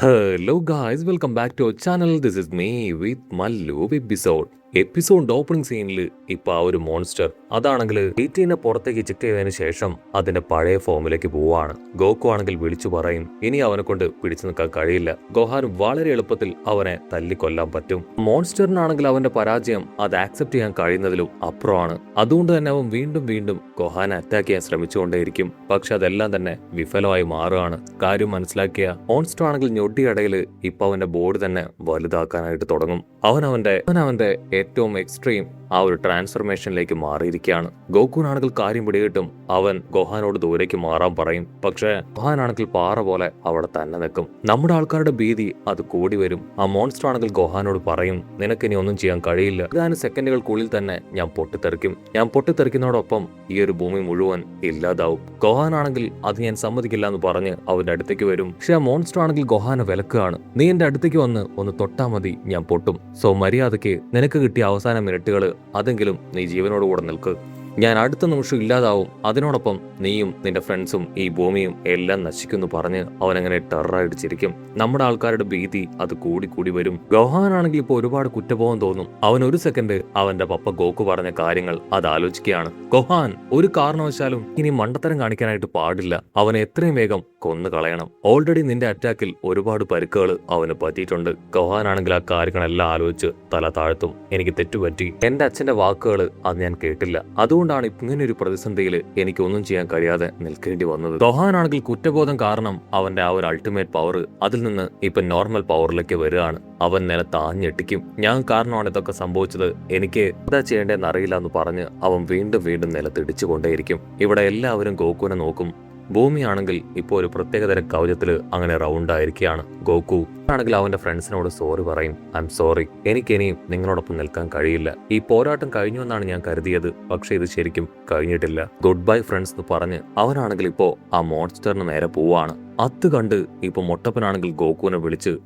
Hello guys, welcome back to our channel. This is me with Mallu episode opening സീനിൽ ഇപ്പൊ ആ ഒരു monster അതാണെങ്കിൽ ഈറ്റീനെ പുറത്തേക്ക് ചെക്ക് ചെയ്തതിനു ശേഷം അതിന്റെ പഴയ ഫോമിലേക്ക് പോവാണ്. ഗോക്കു ആണെങ്കിൽ വിളിച്ചു പറയും ഇനി അവനെ കൊണ്ട് പിടിച്ചു നിൽക്കാൻ കഴിയില്ല. ഗോഹാൻ വളരെ എളുപ്പത്തിൽ അവനെ തല്ലിക്കൊല്ലാൻ പറ്റും. മോൺസ്റ്ററിനാണെങ്കിൽ അവന്റെ പരാജയം അത് ആക്സെപ്റ്റ് ചെയ്യാൻ കഴിയുന്നതിലും അപ്പുറമാണ്. അതുകൊണ്ട് തന്നെ അവൻ വീണ്ടും ഗോഹാനെ അറ്റാക്ക് ചെയ്യാൻ ശ്രമിച്ചുകൊണ്ടേയിരിക്കും. പക്ഷെ അതെല്ലാം തന്നെ വിഫലമായി മാറുകയാണ്. കാര്യം മനസ്സിലാക്കിയ മോൺസ്റ്റർ ആണെങ്കിൽ ഞൊട്ടിയടയിൽ ഇപ്പൊ അവന്റെ ബോർഡ് തന്നെ വലുതാക്കാനായിട്ട് തുടങ്ങും. അവനവന്റെ ഏറ്റവും എക്സ്ട്രീം ആ ഒരു ട്രാൻസ്ഫർമേഷനിലേക്ക് മാറിയിരിക്കുകയാണ്. ഗോകുനാണെങ്കിൽ കാര്യം പിടികിട്ടും. അവൻ ഗോഹാനോട് ദൂരേക്ക് മാറാൻ പറയും. പക്ഷെ ഗോഹാനാണെങ്കിൽ പാറ പോലെ അവിടെ തന്നെ നിൽക്കും. നമ്മുടെ ആൾക്കാരുടെ ഭീതി അത് കൂടി വരും. ആ മോൺസ്റ്റർ ആണെങ്കിൽ ഗോഹാനോട് പറയും നിനക്കിനി ഒന്നും ചെയ്യാൻ കഴിയില്ല. ഏതാനും സെക്കൻഡുകൾക്കുള്ളിൽ തന്നെ ഞാൻ പൊട്ടിത്തെറിക്കുന്നതോടൊപ്പം ഈ ഒരു ഭൂമി മുഴുവൻ ഇല്ലാതാവും. ഗോഹാനാണെങ്കിൽ അത് ഞാൻ സമ്മതിക്കില്ല എന്ന് പറഞ്ഞ് അവന്റെ അടുത്തേക്ക് വരും. പക്ഷെ ആ മോൺസ്റ്റർ ആണെങ്കിൽ ഗോഹാനെ വിലക്കുകയാണ്. നീ എന്റെ അടുത്തേക്ക് വന്ന് ഒന്ന് തൊട്ടാ മതി, ഞാൻ പൊട്ടും. സോ മര്യാദയ്ക്ക് നിനക്ക് കിട്ടിയ അവസാന മിനിറ്റുകൾ അതെങ്കിലും നീ ജീവനോടുകൂടെ നിൽക്ക്. ഞാൻ അടുത്ത നിമിഷം ഇല്ലാതാവും. അതിനോടൊപ്പം നീയും നിന്റെ ഫ്രണ്ട്സും ഈ ഭൂമിയും എല്ലാം നശിക്കുന്നു പറഞ്ഞ് അവനങ്ങനെ ടെററായിട്ട് ചിരിക്കും. നമ്മുടെ ആൾക്കാരുടെ ഭീതി അത് കൂടി വരും. ഗോഹാനാണെങ്കിൽ ഇപ്പോൾ ഒരുപാട് കുറ്റബോധം തോന്നും. അവൻ ഒരു സെക്കൻഡ് അവന്റെ പപ്പ ഗോക്കു പറഞ്ഞ കാര്യങ്ങൾ അത് ആലോചിക്കുകയാണ്. ഗോഹാൻ ഒരു കാരണവശാലും ഇനി മണ്ടത്തരം കാണിക്കാനായിട്ട് പാടില്ല. അവനെ എത്രയും വേഗം കൊന്നു കളയണം. ഓൾറെഡി നിന്റെ അറ്റാക്കിൽ ഒരുപാട് പരിക്കുകൾ അവന് പറ്റിയിട്ടുണ്ട്. ഗോഹാനാണെങ്കിൽ ആ കാര്യങ്ങളെല്ലാം ആലോചിച്ച് തല താഴ്ത്തും. എനിക്ക് തെറ്റുപറ്റി. എന്റെ അച്ഛന്റെ വാക്കുകൾ അത് ഞാൻ കേട്ടില്ല. അതുകൊണ്ടാണ് ഇങ്ങനെ ഒരു പ്രതിസന്ധിയിൽ എനിക്ക് ഒന്നും ചെയ്യാൻ കഴിയാതെ നിൽക്കേണ്ടി വന്നത്. ഗോഹാനാണെങ്കിൽ കുറ്റബോധം കാരണം അവന്റെ ആ ഒരു അൾട്ടിമേറ്റ് പവർ അതിൽ നിന്ന് ഇപ്പൊ നോർമൽ പവറിലേക്ക് വരികയാണ്. അവൻ നിലത്താഞ്ഞെട്ടിക്കും. ഞാൻ കാരണമാണ് ഇതൊക്കെ സംഭവിച്ചത്, എനിക്ക് എന്താ ചെയ്യേണ്ടതെന്ന് അറിയില്ല എന്ന് പറഞ്ഞ് അവൻ വീണ്ടും നിലത്തിടിച്ചുകൊണ്ടേയിരിക്കും. ഇവിടെ എല്ലാവരും ഗോകുവിനെ നോക്കും. ഭൂമിയാണെങ്കിൽ ഇപ്പോൾ ഒരു പ്രത്യേകതരം കവചത്തില് അങ്ങനെ റൗണ്ട് ആയിരിക്കുകയാണ്. ഗോകു ആണെങ്കിൽ അവന്റെ ഫ്രണ്ട്സിനോട് സോറി പറയും. ഐ എം സോറി, എനിക്കിനിയും നിങ്ങളോടൊപ്പം നിൽക്കാൻ കഴിയില്ല. ഈ പോരാട്ടം കഴിഞ്ഞു എന്നാണ് ഞാൻ കരുതിയത്, പക്ഷെ ഇത് ശരിക്കും കഴിഞ്ഞിട്ടില്ല. ഗുഡ് ബൈ ഫ്രണ്ട്സ് എന്ന് പറഞ്ഞ് അവനാണെങ്കിൽ ഇപ്പോ ആ മോൺസ്റ്ററിന് നേരെ പോവാണ്. അത് കണ്ട് ഇപ്പൊ മൊട്ടപ്പനാണെങ്കിൽ ഗോകുവിനെ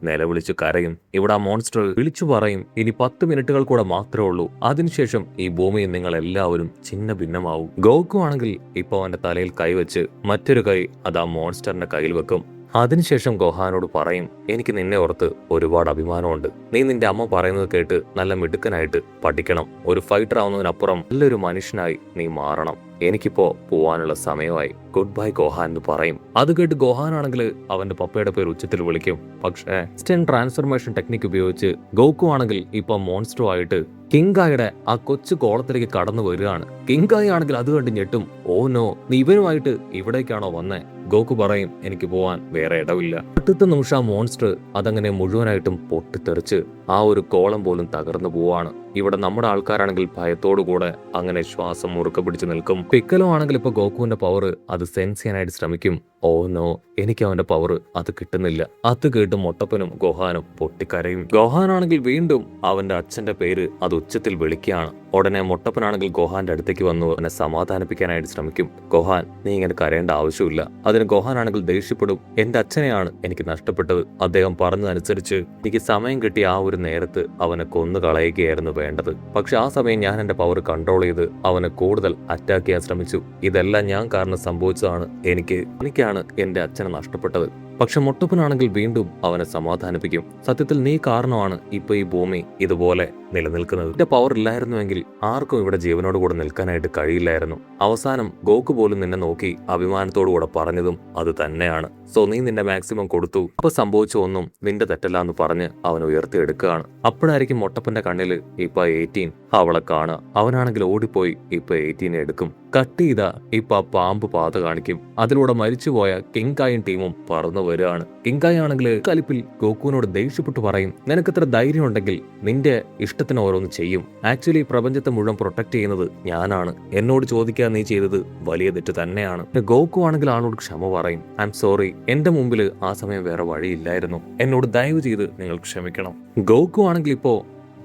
നിലവിളിച്ച് കരയും. ഇവിടെ ആ മോൺസ്റ്റർ വിളിച്ചു പറയും ഇനി 10 മിനിറ്റുകൾ കൂടെ മാത്രമേ ഉള്ളൂ, അതിനുശേഷം ഈ ഭൂമിയിൽ നിങ്ങൾ എല്ലാവരും ചിന്ന ഭിന്നമാവും. ഗോകു ആണെങ്കിൽ ഇപ്പൊ അവന്റെ തലയിൽ കൈവച്ച് മറ്റൊരു കൈ അത് ആ മോൺസ്റ്ററിന്റെ കയ്യിൽ വെക്കും. അതിനുശേഷം ഗോഹാനോട് പറയും എനിക്ക് നിന്നെ ഓർത്ത് ഒരുപാട് അഭിമാനമുണ്ട്. നീ നിന്റെ അമ്മ പറയുന്നത് കേട്ട് നല്ല മിടുക്കനായിട്ട് പഠിക്കണം. ഒരു ഫൈറ്റർ ആവുന്നതിനപ്പുറം നല്ലൊരു മനുഷ്യനായി നീ മാറണം. എനിക്കിപ്പോ പോവാനുള്ള സമയമായി. ഗുഡ് ബൈ ഗോഹാൻ എന്ന് പറയും. അത് കേട്ട് ഗോഹാൻ ആണെങ്കിൽ അവന്റെ പപ്പയുടെ പേര് ഉച്ചത്തിൽ വിളിക്കും. പക്ഷേ ഇൻസ്റ്റന്റ് ട്രാൻസ്ഫർമേഷൻ ടെക്നിക് ഉപയോഗിച്ച് ഗോകു ആണെങ്കിൽ ഇപ്പൊ മോൺസ്റ്റർ ആയിട്ട് കിങ്കായുടെ ആ കൊച്ചു കോളത്തിലേക്ക് കടന്നു വരികയാണ്. കിങ്കായി ആണെങ്കിൽ അത് കണ്ട് ഞെട്ടും. ഓ നോ, നീ ഇവനുമായിട്ട് ഇവിടേക്കാണോ വന്നേ? ഗോകു പറയും എനിക്ക് പോവാൻ വേറെ ഇടവില്ല. അടുത്ത നിമിഷം ആ മോൺസ്റ്റർ അതങ്ങനെ മുഴുവനായിട്ടും പൊട്ടിത്തെറിച്ച് ആ ഒരു കോളം പോലും തകർന്നു പോവാണ്. ഇവിടെ നമ്മുടെ ആൾക്കാരാണെങ്കിൽ ഭയത്തോടുകൂടെ അങ്ങനെ ശ്വാസം മുറുക്കെ പിടിച്ച് നിൽക്കും. പിക്കലോ ആണെങ്കിൽ ഇപ്പൊ ഗോകുവിന്റെ പവർ അത് സെൻസ് ചെയ്യാനായിട്ട് ശ്രമിക്കും. ഓ നോ, എനിക്ക് അവന്റെ പവർ അത് കിട്ടുന്നില്ല. അത് കേട്ട് മൊട്ടപ്പനും ഗോഹാനും പൊട്ടിക്കരയും. ഗോഹാനാണെങ്കിൽ വീണ്ടും അവന്റെ അച്ഛന്റെ പേര് അത് ഉച്ചത്തിൽ വിളിക്കുകയാണ്. ഉടനെ മൊട്ടപ്പനാണെങ്കിൽ ഗോഹാന്റെ അടുത്തേക്ക് വന്നു അവനെ സമാധാനിപ്പിക്കാനായിട്ട് ശ്രമിക്കും. ഗോഹാൻ, നീ ഇങ്ങനെ കരയേണ്ട ആവശ്യമില്ല. അതിന് ഗോഹാനാണെങ്കിൽ ദേഷ്യപ്പെടും. എന്റെ അച്ഛനെയാണ് എനിക്ക് നഷ്ടപ്പെട്ടത്. അദ്ദേഹം പറഞ്ഞതനുസരിച്ച് എനിക്ക് സമയം കിട്ടിയ ആ ഒരു നേരത്ത് അവനെ കൊന്നു കളയുകയായിരുന്നു വേണ്ടത്. പക്ഷെ ആ സമയം ഞാൻ എന്റെ പവർ കൺട്രോൾ ചെയ്ത് അവനെ കൂടുതൽ അറ്റാക്ക് ചെയ്യാൻ ശ്രമിച്ചു. ഇതെല്ലാം ഞാൻ കാരണം സംഭവിച്ചതാണ്. എനിക്കാണ് എന്റെ അച്ഛനെ നഷ്ടപ്പെട്ടത്. പക്ഷെ മൊട്ടപ്പനാണെങ്കിൽ വീണ്ടും അവനെ സമാധാനിപ്പിക്കും. സത്യത്തിൽ നീ കാരണമാണ് ഇപ്പൊ ഈ ഭൂമി ഇതുപോലെ നിലനിൽക്കുന്നത്. എന്റെ പവർ ഇല്ലായിരുന്നുവെങ്കിൽ ആർക്കും ഇവിടെ ജീവനോടുകൂടെ നിൽക്കാനായിട്ട് കഴിയില്ലായിരുന്നു. അവസാനം ഗോകു പോലും നിന്നെ നോക്കി അഭിമാനത്തോടുകൂടെ പറഞ്ഞതും അത് തന്നെയാണ്. സോ നീ നിന്റെ മാക്സിമം കൊടുത്തു. അപ്പൊ സംഭവിച്ച ഒന്നും നിന്റെ തെറ്റല്ല എന്ന് പറഞ്ഞ് അവൻ ഉയർത്തിയെടുക്കുകയാണ്. അപ്പോഴായിരിക്കും മൊട്ടപ്പന്റെ കണ്ണില് ഇപ്പൊ 18 അവളെ കാണുക. അവനാണെങ്കിൽ ഓടിപ്പോയി ഇപ്പൊ 18 എടുക്കും. കട്ട് ചെയ്ത ഇപ്പൊ ആ പാമ്പ് പാത കാണിക്കും. അതിലൂടെ മരിച്ചുപോയ കിങ്കായും ടീമും പറന്നു വരികയാണ്. കിങ്കായി ആണെങ്കിൽ കലിപ്പിൽ ഗോകുവിനോട് ദേഷ്യപ്പെട്ടു പറയും നിനക്കത്ര ധൈര്യം ഉണ്ടെങ്കിൽ നിന്റെ ഇഷ്ടത്തിന് ഓരോന്ന് ചെയ്യും. ആക്ച്വലി പ്രപഞ്ചത്തെ മുഴുവൻ പ്രൊട്ടക്ട് ചെയ്യുന്നത് ഞാനാണ്. എന്നോട് ചോദിക്കാൻ നീ ചെയ്തത് വലിയ തെറ്റ് തന്നെയാണ്. ഗോകു ആണെങ്കിൽ ആളോട് ക്ഷമ പറയും. ഐ എം സോറി, എന്റെ മുമ്പിൽ ആ സമയം വേറെ വഴിയില്ലായിരുന്നു. എന്നോട് ദയവ് ചെയ്ത് നിങ്ങൾ ക്ഷമിക്കണം. ഗോകു ആണെങ്കിൽ ഇപ്പോ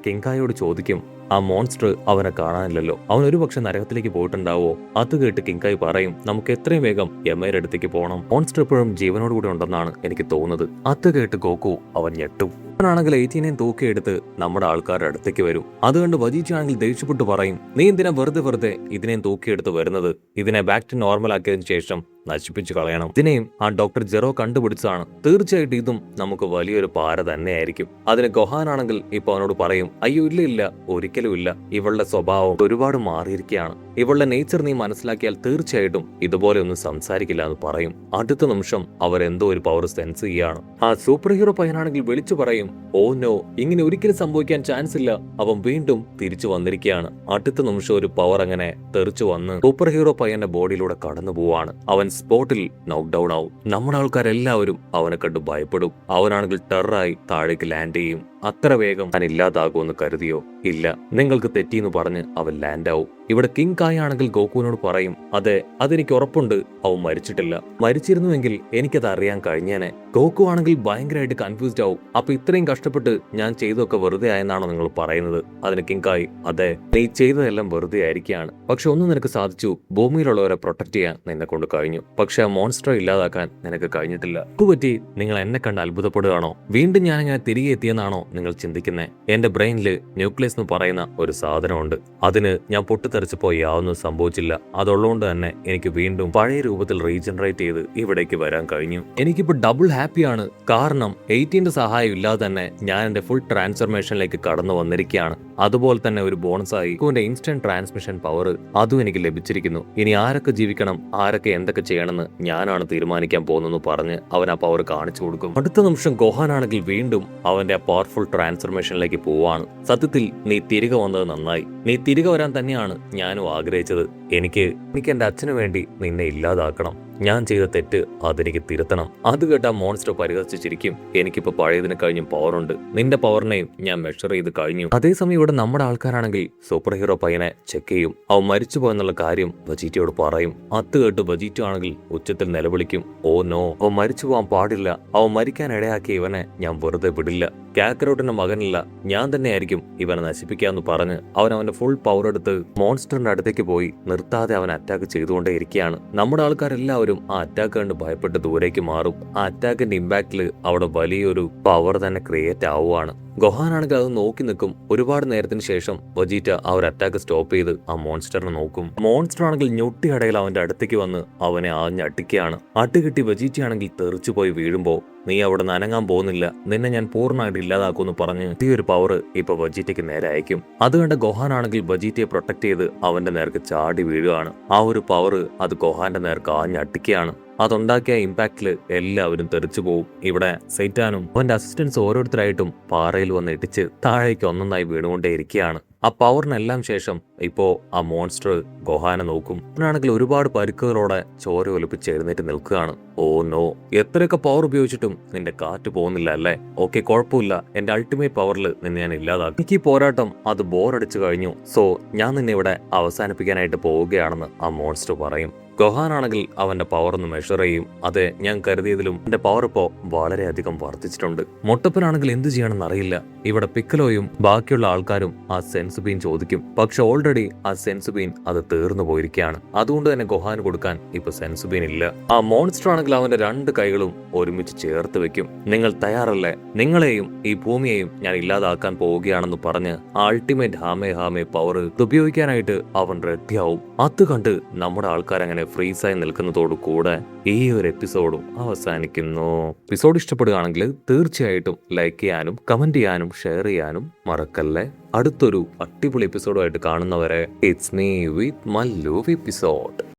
കിങ്കായോട് ചോദിക്കും ആ മോൺസ്റ്റർ അവനെ കാണാനില്ലല്ലോ, അവൻ ഒരു പക്ഷെ നരകത്തിലേക്ക് പോയിട്ടുണ്ടാവോ? അത് കേട്ട് കിങ്കായി പറയും നമുക്ക് എത്രയും വേഗം യമയുടെ അടുത്തേക്ക് പോകണം. മോൺസ്റ്റർ ഇപ്പോഴും ജീവനോടുകൂടി ഉണ്ടെന്നാണ് എനിക്ക് തോന്നുന്നത്. അത് കേട്ട് ഗോകു അവൻ ഞെട്ടും. അവനാണെങ്കിൽ 18 തൂക്കിയെടുത്ത് നമ്മുടെ ആൾക്കാരുടെ അടുത്തേക്ക് വരും. അതുകൊണ്ട് വജീച്ചാണെങ്കിൽ ദേഷ്യപ്പെട്ടു പറയും നീ എന്തിനാ വെറുതെ ഇതിനെ തൂക്കിയെടുത്ത് വരുന്നത്? ഇതിനെ ബാക്ക് ടു നോർമൽ ആക്കിയതിനു ശേഷം നശിപ്പിച്ചു കളയണം. ഇതിനെയും ആ ഡോക്ടർ ജെറോ കണ്ടുപിടിച്ചതാണ്. തീർച്ചയായിട്ടും ഇതും നമുക്ക് വലിയൊരു പാര തന്നെയായിരിക്കും. അതിന് ഗൊഹാനാണെങ്കിൽ ഇപ്പൊ അവനോട് പറയും, അയ്യോ ഇല്ല ഇല്ല, ഒരിക്കലും ഇല്ല, ഇവളുടെ സ്വഭാവം ഒരുപാട് മാറിയിരിക്കുകയാണ്. ഇവളുടെ നേച്ചർ നീ മനസ്സിലാക്കിയാൽ തീർച്ചയായിട്ടും ഇതുപോലെ ഒന്നും സംസാരിക്കില്ല എന്ന് പറയും. അടുത്ത നിമിഷം അവരെന്തോ ഒരു പവർ സെൻസ് ചെയ്യാണ്. ആ സൂപ്പർ ഹീറോ പയ്യനാണെങ്കിൽ വിളിച്ചു പറയും, ഓ നോ, ഇങ്ങനെ ഒരിക്കലും സംഭവിക്കാൻ ചാൻസ് ഇല്ല. അവൻ വീണ്ടും തിരിച്ചു വന്നിരിക്കുകയാണ്. അടുത്ത നിമിഷം ഒരു പവർ അങ്ങനെ തെറിച്ചു വന്ന് സൂപ്പർ ഹീറോ പയ്യന്റെ ബോഡിയിലൂടെ കടന്നു പോവാണ്. അവൻ സ്പോട്ടിൽ നോക്ക് ഡൗൺ ആവും. നമ്മുടെ ആൾക്കാരെല്ലാവരും അവനെ കണ്ടു ഭയപ്പെടും. അവനാണെങ്കിൽ ടെററായി താഴേക്ക് ലാൻഡ് ചെയ്യും. അത്ര വേഗം താൻ ഇല്ലാതാകുമെന്ന് കരുതിയോ? ഇല്ല, നിങ്ങൾക്ക് തെറ്റിയെന്ന് പറഞ്ഞ് അവൻ ലാൻഡ് ആവും. ഇവിടെ കിങ് കായ് ആണെങ്കിൽ ഗോകുവിനോട് പറയും, അതെ, അതെനിക്ക് ഉറപ്പുണ്ട്, അവൻ മരിച്ചിട്ടില്ല. മരിച്ചിരുന്നുവെങ്കിൽ എനിക്കത് അറിയാൻ കഴിഞ്ഞേനെ. ഗോകു ആണെങ്കിൽ ഭയങ്കരമായിട്ട് കൺഫ്യൂസ്ഡ് ആവും. അപ്പൊ ഇത്രയും കഷ്ടപ്പെട്ട് ഞാൻ ചെയ്തൊക്കെ വെറുതെ ആയെന്നാണോ നിങ്ങൾ പറയുന്നത്? അതിന് കിങ് കായ്, അതെ, നീ ചെയ്തതെല്ലാം വെറുതെ ആയിരിക്കുകയാണ്. പക്ഷെ ഒന്നും നിനക്ക് സാധിച്ചു, ഭൂമിയിലുള്ളവരെ പ്രൊട്ടക്ട് ചെയ്യാൻ നിന്നെ കൊണ്ട് കഴിഞ്ഞു. പക്ഷെ ആ മോൺസ്റ്ററെ ഇല്ലാതാക്കാൻ നിനക്ക് കഴിഞ്ഞിട്ടില്ല. പറ്റി നിങ്ങൾ എന്നെ കണ്ട് അത്ഭുതപ്പെടുകയാണോ? വീണ്ടും ഞാനിങ്ങനെ തിരികെ എത്തിയെന്നാണോ നിങ്ങൾ ചിന്തിക്കുന്നേ? എന്റെ ബ്രെയിനിൽ ന്യൂക്ലിയസ് എന്ന് പറയുന്ന ഒരു സാധനമുണ്ട്. അതിന് ഞാൻ പൊട്ടിത്തെറിച്ചപ്പോ യാതൊന്നും സംഭവിച്ചില്ല. അതുള്ളതുകൊണ്ട് തന്നെ എനിക്ക് വീണ്ടും പഴയ രൂപത്തിൽ റീജനറേറ്റ് ചെയ്ത് ഇവിടേക്ക് വരാൻ കഴിഞ്ഞു. എനിക്കിപ്പോ ഡബിൾ ഹാപ്പിയാണ്. കാരണം 18ന്റെ സഹായം ഇല്ലാതെ തന്നെ ഞാൻ എന്റെ ഫുൾ ട്രാൻസ്ഫർമേഷനിലേക്ക് കടന്നു വന്നിരിക്കുകയാണ്. അതുപോലെ തന്നെ ഒരു ബോണസായി ഗോകുവിന്റെ ഇൻസ്റ്റന്റ് ട്രാൻസ്മിഷൻ പവർ അതും എനിക്ക് ലഭിച്ചിരിക്കുന്നു. ഇനി ആരൊക്കെ ജീവിക്കണം, ആരൊക്കെ എന്തൊക്കെ ചെയ്യണമെന്ന് ഞാനാണ് തീരുമാനിക്കാൻ പോകുന്നെന്ന് പറഞ്ഞ് അവൻ ആ പവർ കാണിച്ചു കൊടുക്കും. അടുത്ത നിമിഷം ഗോഹാനാണെങ്കിൽ വീണ്ടും അവന്റെ പവർഫുൾ ട്രാൻസ്ഫർമേഷനിലേക്ക് പോവാണ്. സത്യത്തിൽ നീ തിരികെ വന്നത് നന്നായി. നീ തിരികെ വരാൻ തന്നെയാണ് ഞാനും ആഗ്രഹിച്ചത്. എനിക്ക് എന്റെ അച്ഛനു വേണ്ടി നിന്നെ ഇല്ലാതാക്കണം. ഞാൻ ചെയ്ത തെറ്റ് അതെനിക്ക് തിരുത്തണം. അത് കേട്ട മോൺസ്റ്റർ പരിഹസിച്ച് ചിരിക്കും. എനിക്കിപ്പോ പഴയതിന് കഴിഞ്ഞും പവറുണ്ട്. നിന്റെ പവറിനെയും ഞാൻ മെഷർ ചെയ്ത് കഴിഞ്ഞു. അതേസമയം ഇവിടെ നമ്മുടെ ആൾക്കാരാണെങ്കിൽ സൂപ്പർ ഹീറോ പയ്യനെ ചെക്ക് ചെയ്യും. അവൻ മരിച്ചു പോയെന്നുള്ള കാര്യം വജീറ്റയോട് പറയും. അത് കേട്ട് വജീറ്റ ആണെങ്കിൽ ഉച്ചത്തിൽ നിലവിളിക്കും, ഓ നോ, അവൻ മരിച്ചു പോകാൻ പാടില്ല. അവൻ മരിക്കാൻ ഇടയാക്കിയ ഇവനെ ഞാൻ വെറുതെ വിടില്ല. കാക്കറോട്ടിന്റെ മകനില്ല, ഞാൻ തന്നെയായിരിക്കും ഇവനെ നശിപ്പിക്കാന്ന് പറഞ്ഞ് അവൻ അവന്റെ ഫുൾ പവർ എടുത്ത് മോൺസ്റ്ററിന്റെ അടുത്തേക്ക് പോയി നിർത്താതെ അവൻ അറ്റാക്ക് ചെയ്തുകൊണ്ടേ ഇരിക്കുകയാണ്. നമ്മുടെ ആൾക്കാരെല്ലാവരും ആ അറ്റാക്ക് കണ്ട് ഭയപ്പെട്ട് ദൂരേക്ക് മാറും. ആ അറ്റാക്കിന്റെ ഇമ്പാക്റ്റില് അവിടെ വലിയൊരു പവർ തന്നെ ക്രിയേറ്റ് ആവുകയാണ്. ഗൊഹാനാണെങ്കിൽ അത് നോക്കി നിൽക്കും. ഒരുപാട് നേരത്തിന് ശേഷം വജീറ്റ ആ ഒരു അറ്റാക്ക് സ്റ്റോപ്പ് ചെയ്ത് ആ മോൺസ്റ്ററിനെ നോക്കും. മോൺസ്റ്റർ ആണെങ്കിൽ ഞൊട്ടിയടയിൽ അവന്റെ അടുത്തേക്ക് വന്ന് അവനെ ആഞ്ഞടിക്കുകയാണ്. അട്ടുകിട്ടി വജീറ്റ ആണെങ്കിൽ തെറിച്ചു പോയി വീഴുമ്പോ, നീ അവിടെ നനങ്ങാൻ പോകുന്നില്ല, നിന്നെ ഞാൻ പൂർണ്ണമായിട്ട് ഇല്ലാതാക്കുമെന്ന് പറഞ്ഞ് ഈ ഒരു പവർ ഇപ്പൊ വജീറ്റയ്ക്ക് നേരെ അയക്കും. അത് കണ്ട ഗൊഹാനാണെങ്കിൽ വജീറ്റയെ പ്രൊട്ടക്ട് ചെയ്ത് അവന്റെ നേർക്ക് ചാടി വീഴുകയാണ്. ആ ഒരു പവർ അത് ഗൊഹാന്റെ നേർക്ക് ആഞ്ഞടിക്കുകയാണ്. അതുണ്ടാക്കിയ ഇമ്പാക്റ്റില് എല്ലാവരും തെറിച്ചു പോവും. ഇവിടെ സൈറ്റാനും അവന്റെ അസിസ്റ്റൻസ് ഓരോരുത്തരായിട്ടും പാറയിൽ വന്ന് ഇടിച്ച് താഴേക്ക് ഒന്നൊന്നായി വീണുകൊണ്ടേ ഇരിക്കുകയാണ്. ആ പവറിനെല്ലാം ശേഷം ഇപ്പോ ആ മോൺസ്റ്റർ ഗൊഹാനെ നോക്കും. അവനാണെങ്കിൽ ഒരുപാട് പരുക്കുകളോടെ ചോര ഒലിപ്പിച്ച് എഴുന്നേറ്റ് നിൽക്കുകയാണ്. ഓ നോ, എത്രയൊക്കെ പവർ ഉപയോഗിച്ചിട്ടും നിന്റെ കാറ്റ് പോകുന്നില്ല അല്ലേ? ഓക്കെ, കുഴപ്പമില്ല, എന്റെ അൾട്ടിമേറ്റ് പവറിൽ നിന്നെ ഞാൻ ഇല്ലാതാക്കും. എനിക്ക് ഈ പോരാട്ടം അത് ബോറടിച്ചു കഴിഞ്ഞു. സോ ഞാൻ നിന്നെ ഇവിടെ അവസാനിപ്പിക്കാനായിട്ട് പോവുകയാണെന്ന് ആ മോൺസ്റ്റർ പറയും. ഗൊഹാനാണെങ്കിൽ അവന്റെ പവർ ഒന്ന് മെഷർ ചെയ്യും. അതെ, ഞാൻ കരുതിയതിലും എന്റെ പവർ ഇപ്പോ വളരെയധികം വർദ്ധിച്ചിട്ടുണ്ട്. മൊട്ടപ്പനാണെങ്കിൽ എന്ത് ചെയ്യണമെന്ന് അറിയില്ല. ഇവിടെ പിക്കലോയും ബാക്കിയുള്ള ആൾക്കാരും ആ സെൻസ് ബീൻ ചോദിക്കും. പക്ഷെ ഓൾറെഡി ആ സെൻസ് ബീൻ അത് തീർന്നു പോയിരിക്കുകയാണ്. അതുകൊണ്ട് തന്നെ ഗൊഹാന് കൊടുക്കാൻ ഇപ്പൊ സെൻസ് ബീൻ ഇല്ല. ആ മോൺസ്റ്റർ ആണെങ്കിൽ അവന്റെ രണ്ട് കൈകളും ഒരുമിച്ച് ചേർത്ത് വെക്കും. നിങ്ങൾ തയ്യാറല്ലേ? നിങ്ങളെയും ഈ ഭൂമിയെയും ഞാൻ ഇല്ലാതാക്കാൻ പോവുകയാണെന്ന് പറഞ്ഞ് ആ അൾട്ടിമേറ്റ് ഹാമേ പവർ ഉപയോഗിക്കാനായിട്ട് അവൻ റെഡിയാവും. അത് കണ്ട് നമ്മുടെ ആൾക്കാരങ്ങനെ ഫ്രീസായി നിൽക്കുന്നതോടു കൂടെ ഈ ഒരു എപ്പിസോഡും അവസാനിക്കുന്നു. എപ്പിസോഡ് ഇഷ്ടപ്പെടുകയാണെങ്കിൽ തീർച്ചയായിട്ടും ലൈക്ക് ചെയ്യാനും കമന്റ് ചെയ്യാനും ഷെയർ ചെയ്യാനും മറക്കല്ലേ. അടുത്തൊരു അടിപൊളി എപ്പിസോഡുമായിട്ട് കാണുന്നവരെ it's me with Mallu episode.